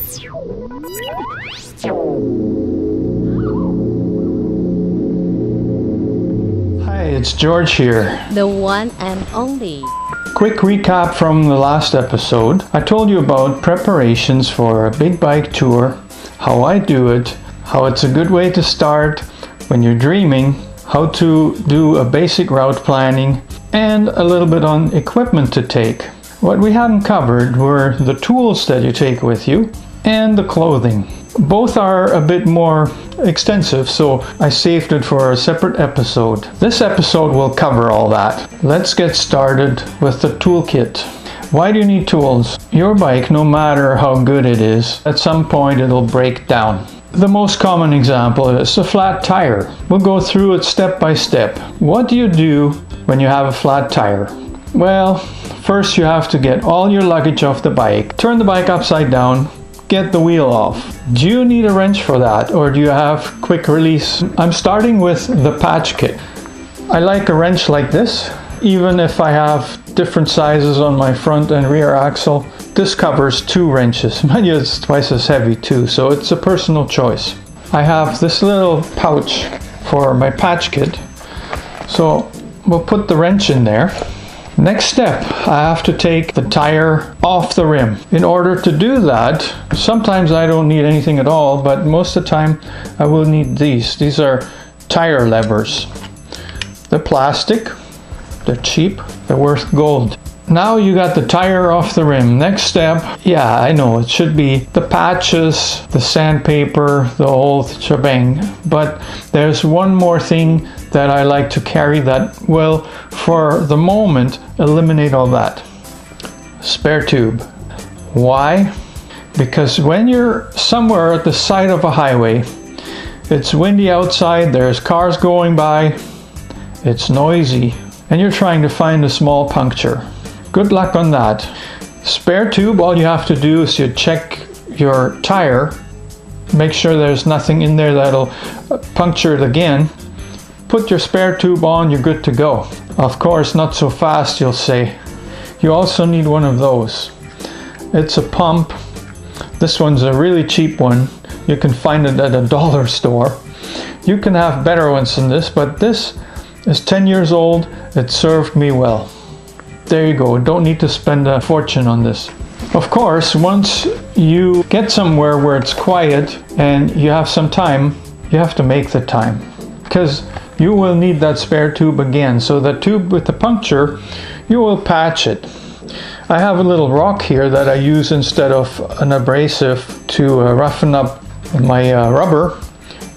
Hi, it's George here. The one and only. Quick recap from the last episode. I told you about preparations for a big bike tour, how I do it, how it's a good way to start when you're dreaming, how to do a basic route planning, and a little bit on equipment to take. What we hadn't covered were the tools that you take with you and the clothing. Both are a bit more extensive, so I saved it for a separate episode. This episode will cover all that. Let's get started with the toolkit. Why do you need tools? Your bike, no matter how good it is, at some point it'll break down. The most common example is a flat tire. We'll go through it step by step. What do you do when you have a flat tire? Well, first you have to get all your luggage off the bike, turn the bike upside down, get the wheel off. Do you need a wrench for that, or do you have quick release? I'm starting with the patch kit. I like a wrench like this, even if I have different sizes on my front and rear axle. This covers 2 wrenches. Mind you, it's twice as heavy too, so it's a personal choice. I have this little pouch for my patch kit, so we'll put the wrench in there. Next step, I have to take the tire off the rim. In order to do that, sometimes I don't need anything at all, but most of the time I will need these. These are tire levers. They're plastic, they're cheap, they're worth gold. Now you got the tire off the rim. Next step, yeah, I know, it should be the patches, the sandpaper, the whole shebang. But there's one more thing that I like to carry that will, for the moment, eliminate all that. Spare tube. Why? Because when you're somewhere at the side of a highway, it's windy outside, there's cars going by, it's noisy, and you're trying to find a small puncture. Good luck on that. Spare tube, all you have to do is you check your tire, make sure there's nothing in there that'll puncture it again. Put your spare tube on, you're good to go. Of course, not so fast, you'll say. You also need one of those. It's a pump. This one's a really cheap one. You can find it at a dollar store. You can have better ones than this, but this is 10 years old. It served me well. There you go. Don't need to spend a fortune on this. Of course, once you get somewhere where it's quiet and you have some time, you have to make the time, because you will need that spare tube again. So the tube with the puncture, you will patch it. I have a little rock here that I use instead of an abrasive to roughen up my rubber.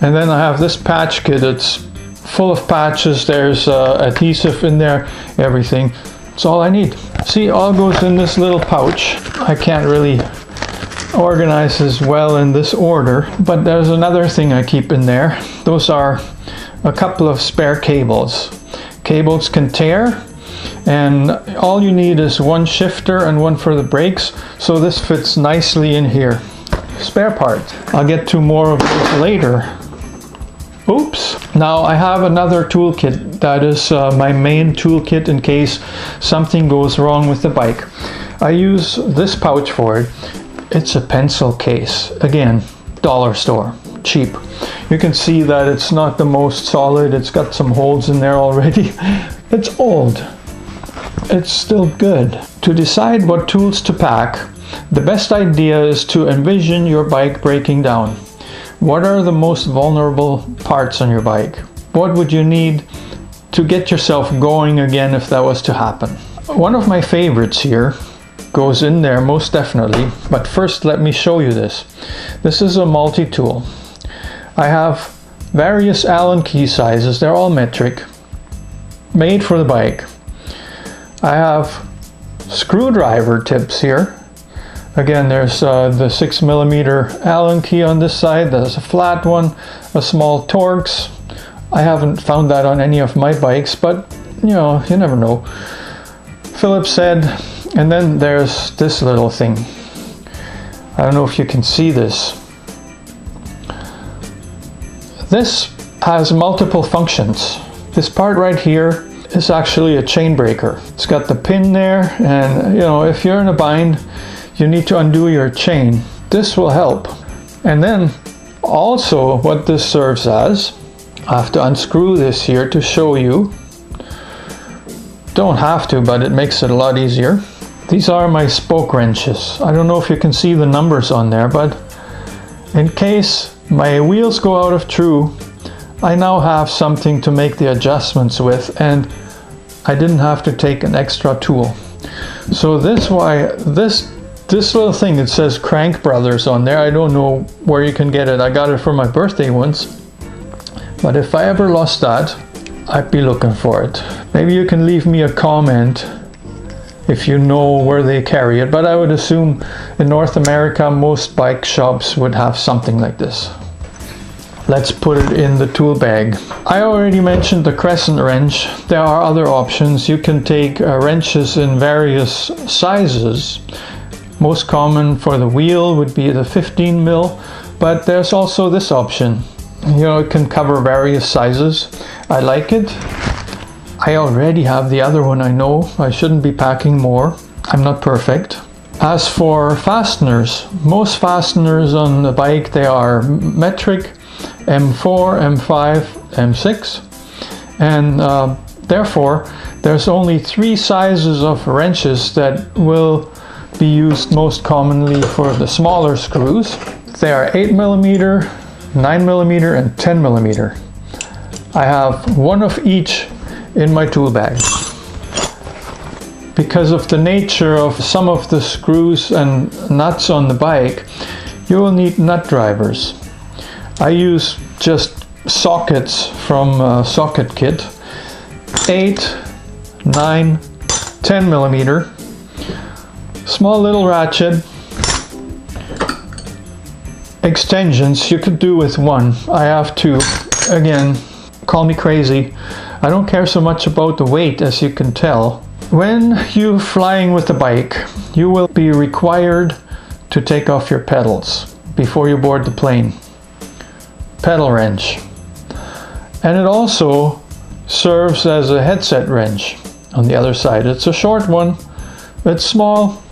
And then I have this patch kit. It's full of patches. There's adhesive in there, everything. That's all I need. See, all goes in this little pouch. I can't really organize this well in this order, but there's another thing I keep in there. Those are a couple of spare cables. Cables can tear, and all you need is one shifter and one for the brakes, so this fits nicely in here. Spare part. I'll get to more of this later. Oops. Now I have another toolkit that is my main toolkit in case something goes wrong with the bike. I use this pouch for it. It's a pencil case. Again, dollar store. Cheap. You can see that it's not the most solid. It's got some holes in there already. It's old. It's still good. To decide what tools to pack, the best idea is to envision your bike breaking down. What are the most vulnerable parts on your bike? What would you need to get yourself going again if that was to happen? One of my favorites here goes in there most definitely, but first let me show you this. This is a multi-tool. I have various Allen key sizes, they're all metric, made for the bike. I have screwdriver tips here. Again, there's the 6mm Allen key on this side. There's a flat one, a small Torx. I haven't found that on any of my bikes, but you know, you never know. Phillips head, and then there's this little thing. I don't know if you can see this. This has multiple functions. This part right here is actually a chain breaker. It's got the pin there, and you know, if you're in a bind, you need to undo your chain. this will help. And then also what this serves as, I have to unscrew this here to show you. Don't have to, but it makes it a lot easier. These are my spoke wrenches. I don't know if you can see the numbers on there, but in case my wheels go out of true, I now have something to make the adjustments with, and I didn't have to take an extra tool. So this little thing, it says Crank Brothers on there. I don't know where you can get it. I got it for my birthday once, but if I ever lost that, I'd be looking for it. Maybe you can leave me a comment if you know where they carry it, but I would assume in North America most bike shops would have something like this. Let's put it in the tool bag. I already mentioned the Crescent Wrench. There are other options. You can take wrenches in various sizes. Most common for the wheel would be the 15 mil, but there's also this option. You know, it can cover various sizes. I like it. I already have the other one, I know. I shouldn't be packing more. I'm not perfect. As for fasteners, most fasteners on the bike, they are metric, M4, M5, M6. And therefore, there's only 3 sizes of wrenches that will be used most commonly for the smaller screws. They are 8mm, 9mm, and 10mm. I have one of each in my tool bag. Because of the nature of some of the screws and nuts on the bike, you will need nut drivers. I use just sockets from Socket Kit, 8, 9, 10mm, small little ratchet, extensions you could do with one. I have 2. Again, call me crazy. I don't care so much about the weight, as you can tell. When you're flying with the bike, you will be required to take off your pedals before you board the plane. Pedal wrench. And it also serves as a headset wrench on the other side. It's a short one, it's small,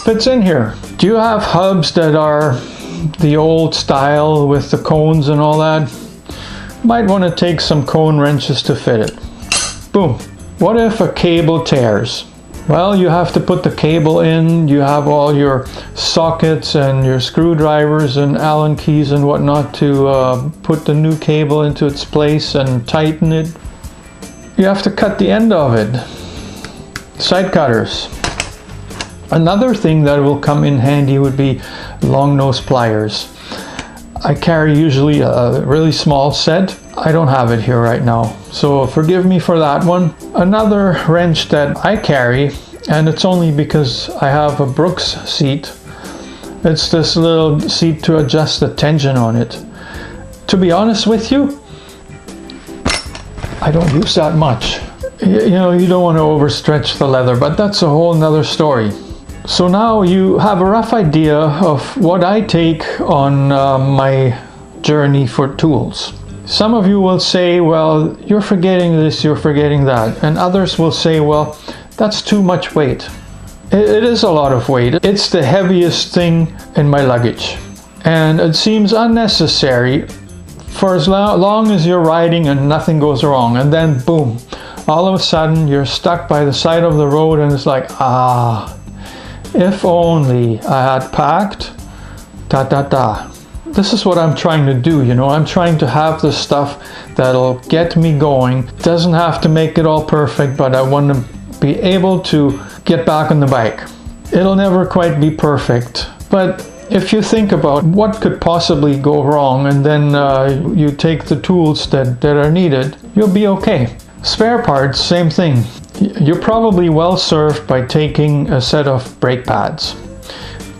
fits in here. Do you have hubs that are the old style with the cones and all that? Might want to take some cone wrenches to fit it. Boom. What if a cable tears? Well, you have to put the cable in, you have all your sockets and your screwdrivers and Allen keys and whatnot to put the new cable into its place and tighten it. You have to cut the end of it. Side cutters. Another thing that will come in handy would be long nose pliers. I carry usually a really small set. I don't have it here right now, so forgive me for that one. Another wrench that I carry, and it's only because I have a Brooks seat. It's this little seat to adjust the tension on it. To be honest with you, I don't use that much. You know, you don't want to overstretch the leather, but that's a whole nother story. So now you have a rough idea of what I take on my journey for tools. Some of you will say, well, you're forgetting this, you're forgetting that. And others will say, well, that's too much weight. It is a lot of weight. It's the heaviest thing in my luggage. And it seems unnecessary for as long as you're riding and nothing goes wrong. And then boom, all of a sudden you're stuck by the side of the road and it's like, if only I had packed, This is what I'm trying to do, you know. I'm trying to have the stuff that'll get me going. Doesn't have to make it all perfect, but I want to be able to get back on the bike. It'll never quite be perfect, but if you think about what could possibly go wrong and then you take the tools that are needed, you'll be okay. Spare parts, same thing. You're probably well served by taking a set of brake pads.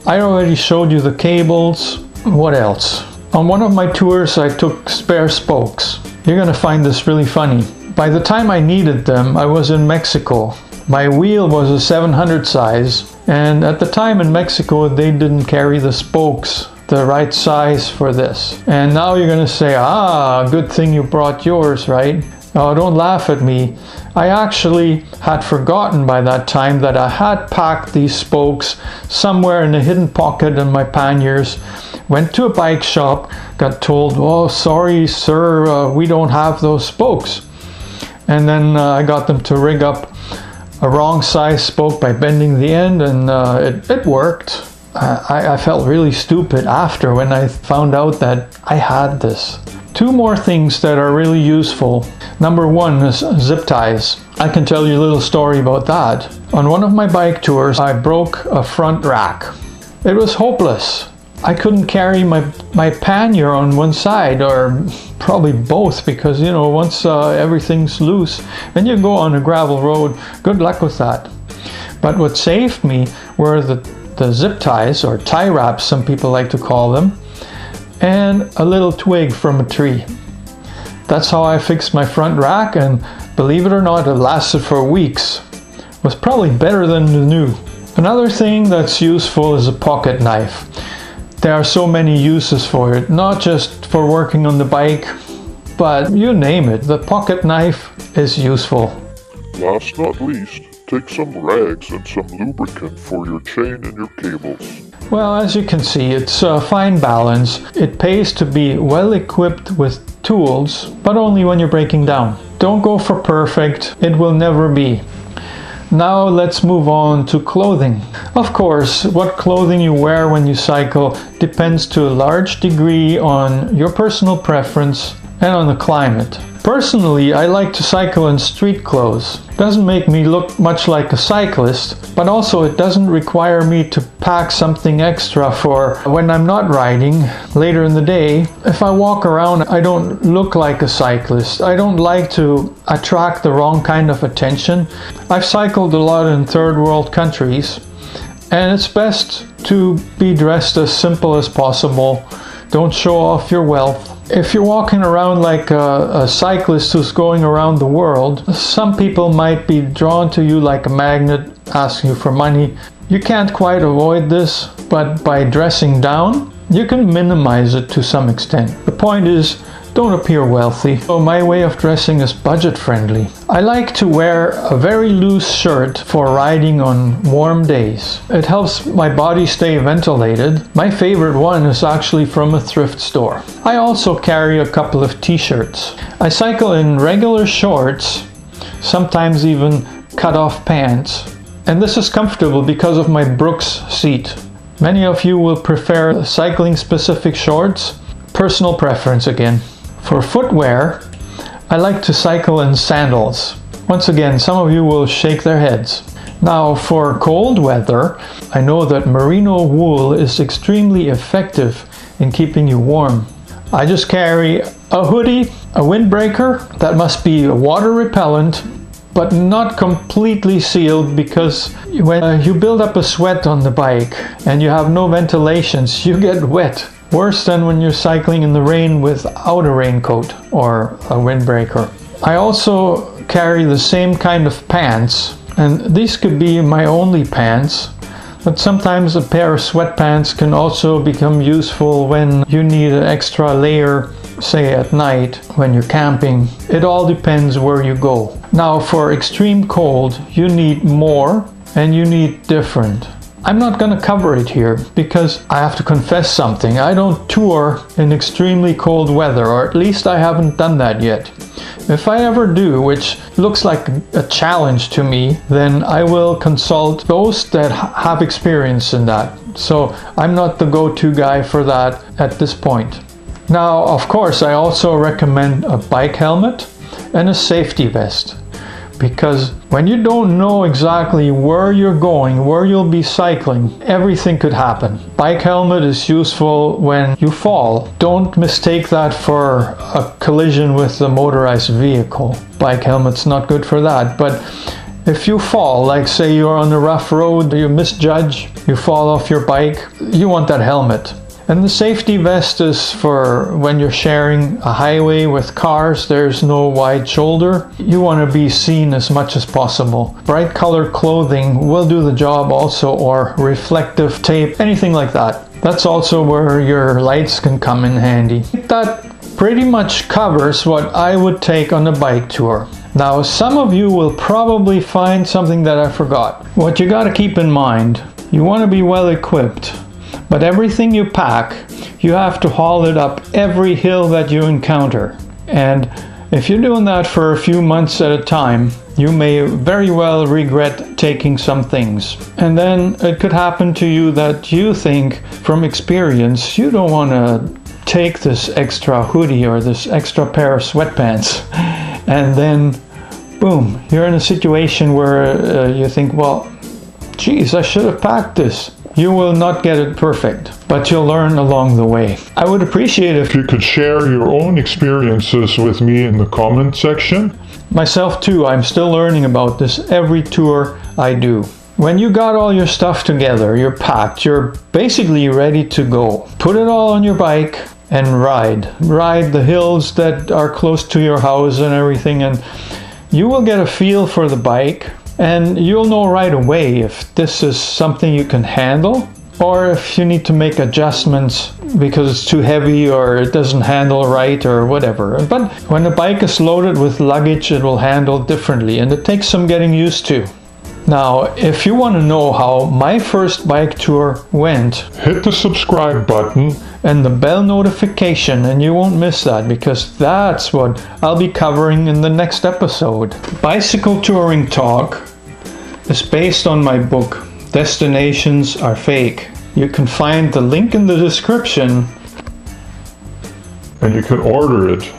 I already showed you the cables. What else? On one of my tours I took spare spokes. You're gonna find this really funny. By the time I needed them, I was in Mexico. My wheel was a 700 size, and at the time in Mexico they didn't carry the spokes the right size for this. And now you're gonna say, good thing you brought yours, right? Now, don't laugh at me. I actually had forgotten by that time that I had packed these spokes somewhere in a hidden pocket in my panniers. Went to a bike shop, got told, "Oh, sorry, sir, we don't have those spokes." And then I got them to rig up a wrong size spoke by bending the end, and it worked. I felt really stupid after when I found out that I had this. Two more things that are really useful. Number one is zip ties. I can tell you a little story about that. On one of my bike tours, I broke a front rack. It was hopeless. I couldn't carry my pannier on one side, or probably both, because once everything's loose, then you go on a gravel road. Good luck with that. But what saved me were the zip ties, or tie wraps some people like to call them, and a little twig from a tree. That's how I fixed my front rack, and believe it or not, it lasted for weeks. It was probably better than the new. Another thing that's useful is a pocket knife. There are so many uses for it, not just for working on the bike, but you name it, the pocket knife is useful. Last not least, take some rags and some lubricant for your chain and your cables. Well, as you can see, it's a fine balance. It pays to be well equipped with tools, but only when you're breaking down. Don't go for perfect, it will never be. Now let's move on to clothing. Of course, what clothing you wear when you cycle depends to a large degree on your personal preference and on the climate. Personally, I like to cycle in street clothes. Doesn't make me look much like a cyclist, but also it doesn't require me to pack something extra for when I'm not riding later in the day. If I walk around, I don't look like a cyclist. I don't like to attract the wrong kind of attention. I've cycled a lot in third world countries, and it's best to be dressed as simple as possible. Don't show off your wealth. If you're walking around like a cyclist who's going around the world, some people might be drawn to you like a magnet, asking you for money. You can't quite avoid this, but by dressing down, you can minimize it to some extent. The point is, don't appear wealthy. So my way of dressing is budget friendly. I like to wear a very loose shirt for riding on warm days. It helps my body stay ventilated. My favorite one is actually from a thrift store. I also carry a couple of t-shirts. I cycle in regular shorts, sometimes even cut-off pants. And this is comfortable because of my Brooks seat. Many of you will prefer cycling specific shorts. Personal preference again. For footwear, I like to cycle in sandals. Once again, some of you will shake their heads. Now, for cold weather, I know that merino wool is extremely effective in keeping you warm. I just carry a hoodie, a windbreaker that must be water repellent, but not completely sealed, because when you build up a sweat on the bike and you have no ventilations, you get wet. Worse than when you're cycling in the rain without a raincoat or a windbreaker. I also carry the same kind of pants, and these could be my only pants, but sometimes a pair of sweatpants can also become useful when you need an extra layer, say at night when you're camping. It all depends where you go. Now, for extreme cold, you need more and you need different. I'm not going to cover it here because I have to confess something. I don't tour in extremely cold weather, or at least I haven't done that yet. If I ever do, which looks like a challenge to me, then I will consult those that have experience in that. So I'm not the go-to guy for that at this point. Now, of course, I also recommend a bike helmet and a safety vest. Because when you don't know exactly where you're going, where you'll be cycling, everything could happen. Bike helmet is useful when you fall. Don't mistake that for a collision with a motorized vehicle. Bike helmet's not good for that. But if you fall, like say you're on a rough road, you misjudge, you fall off your bike, you want that helmet. And the safety vest is for when you're sharing a highway with cars, there's no wide shoulder. You want to be seen as much as possible. Bright colored clothing will do the job also, or reflective tape, anything like that. That's also where your lights can come in handy. That pretty much covers what I would take on a bike tour. Now, some of you will probably find something that I forgot. What you got to keep in mind, you want to be well equipped, but everything you pack, you have to haul it up every hill that you encounter. And if you're doing that for a few months at a time, you may very well regret taking some things. And then it could happen to you that you think from experience you don't want to take this extra hoodie or this extra pair of sweatpants. And then boom, you're in a situation where you think, well, geez, I should have packed this. You will not get it perfect, but you'll learn along the way. I would appreciate if You could share your own experiences with me in the comment section. myself too, I'm still learning about this every tour I do. When you got all your stuff together, you're packed, you're basically ready to go. Put it all on your bike and ride. Ride the hills that are close to your house and everything, and you will get a feel for the bike. And you'll know right away if this is something you can handle or if you need to make adjustments because it's too heavy or it doesn't handle right or whatever. But when the bike is loaded with luggage, it will handle differently and it takes some getting used to. Now, if you want to know how my first bike tour went, Hit the subscribe button. and the bell notification, and you won't miss that because that's what I'll be covering in the next episode. Bicycle Touring Talk is based on my book, Destinations Are Fake. You can find the link in the description. And you can order it